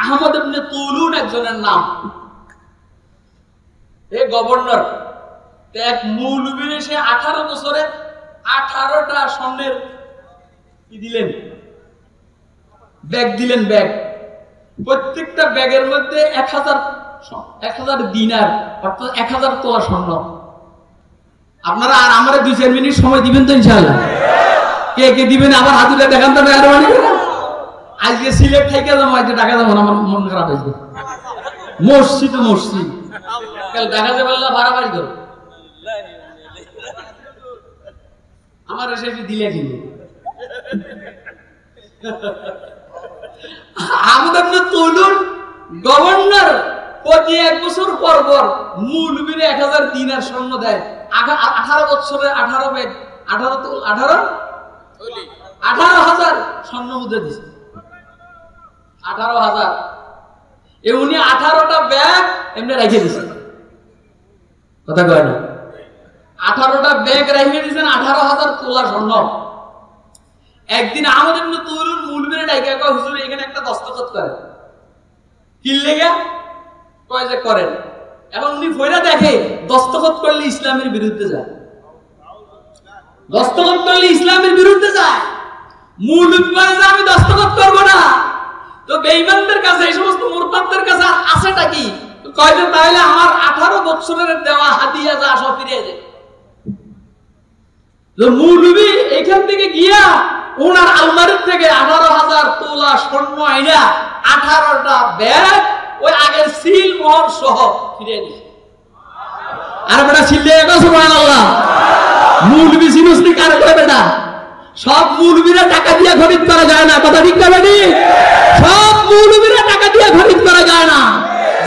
আহমদ ইবনে তুলুন একজনের নাম। এই গভর্নর এক মৌলবীর এসে 18 বছরে 18টা স্বর্ণের কি দিলেন, ব্যাগ দিলেন। ব্যাগ, প্রত্যেকটা ব্যাগের মধ্যে 1000 দিনার, অর্থাৎ 1000 তোলা স্বর্ণ। আপনারা আর আমারে 2-4 মিনিট সময় দিবেন তো ইনশাআল্লাহ? কে কে দিবেন আবার হাতুলে দেখান তো। আজকে সিলেট থেকে যাবো, আজকে ঢাকা যাবো না, আমার মন খারাপ হয়েছে। মসজিদ কাল দেখা যাবে বাড়াবাড়ি করো, আমার এসে দিলে কিনে। আমাদের তুলুন গভর্নর প্রতি 1 বছর পর পর মৌলবীরে 1000 দিনার স্বর্ণ দেয়। 18 বছরে 18 ব্যাগ, 18,000 স্বর্ণ মুদ্রা দিচ্ছে। 18,000 উনি 18টা ব্যাগ এমনি রেখে দিচ্ছেন। কথা কয় না? 18টা ব্যাগ রেখে দিচ্ছেন, 18,000 তোলা স্বর্ণ। একদিন আমাদের তুলুন মৌলবীরে ডাইকা কয়, হুজুর এখানে একটা দস্তখত করে। কি লেগে কয় যে করেন। এখন উনি ফয়রা দেখে দস্তখত করলে ইসলামের বিরুদ্ধে যায়, দস্তখত করলে ইসলামের বিরুদ্ধে যায়। মৌলবী বলে যে আমি দস্তখত করবো না। তো বেঈমানদের কাছে, এই সমস্ত মুরতাদদের কাছে আছেটা কি? কয় যে তাহলে আমার 18 বছরের দেওয়া হাদিয়া যা সব ফিরে যায়। মৌলবী এখান থেকে গিয়া ওনার আলমারির থেকে 18,000 তোলা স্বর্ণ আইনা 18টা ব্যাগ ওই আগের সিল মোহর সহ ফিরে দিয়েছে। আর বেটা ছিলে সুবহানাল্লাহ। মৌলবী সিনুসনি কার কয় বেটা? সব মৌলবীরা টাকা দিয়ে খরিদ করা যায় না। কথা ঠিক না বেটি? সব মৌলবীরা টাকা দিয়ে খরিদ করা যায় না।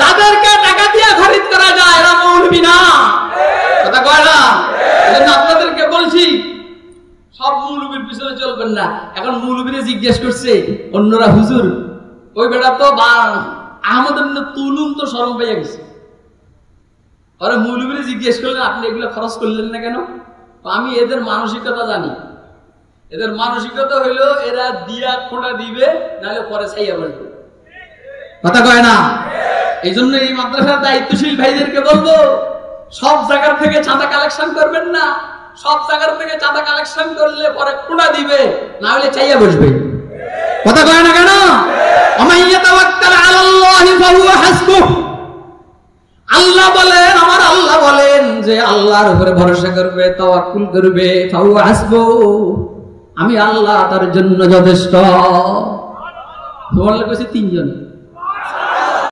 যাদেরকে টাকা দিয়ে খরিদ করা যায় এরা মৌলবী না। কথা কয় না? এজন্য আপনাদেরকে বলছি সব মৌলবীর পিছনে চলবেন না। এখন মৌলবীরা জিজ্ঞেস করছে অন্যরা, হুজুর ওই বেটা তো আহমদ ইবনে তুলুন তো শরম পেয়ে গেছে। আরে মৌলবীরা জিজ্ঞেস করলেন আপনি এগুলো খরচ করলেন না কেন? আমি এদের মানসিকতা জানি। এদের মানসিকতা হইলো এরা দিয়া খোঁড়া দিবে, নাহলে পরে ছাইয়া বলবে। কথা কয় না? এই জন্য এই মাদ্রাসার দায়িত্বশীল ভাইদেরকে বলবো, সব জায়গা থেকে চাঁদা কালেকশন করবেন না। সব জায়গা থেকে চাঁদা কালেকশন করলে পরে খোঁড়া দিবে, না হলে চাইয়া বসবে। কথা কয় না কেন? আল্লাহ বলেন, আমার আল্লাহ বলেন যে আল্লাহর উপরে ভরসা করবে, তাওয়াক্কুল করবে, ফাহুয়া হাসবুহু, আমি আল্লাহ তার জন্য যথেষ্ট। তোমার কইছে 3 জন।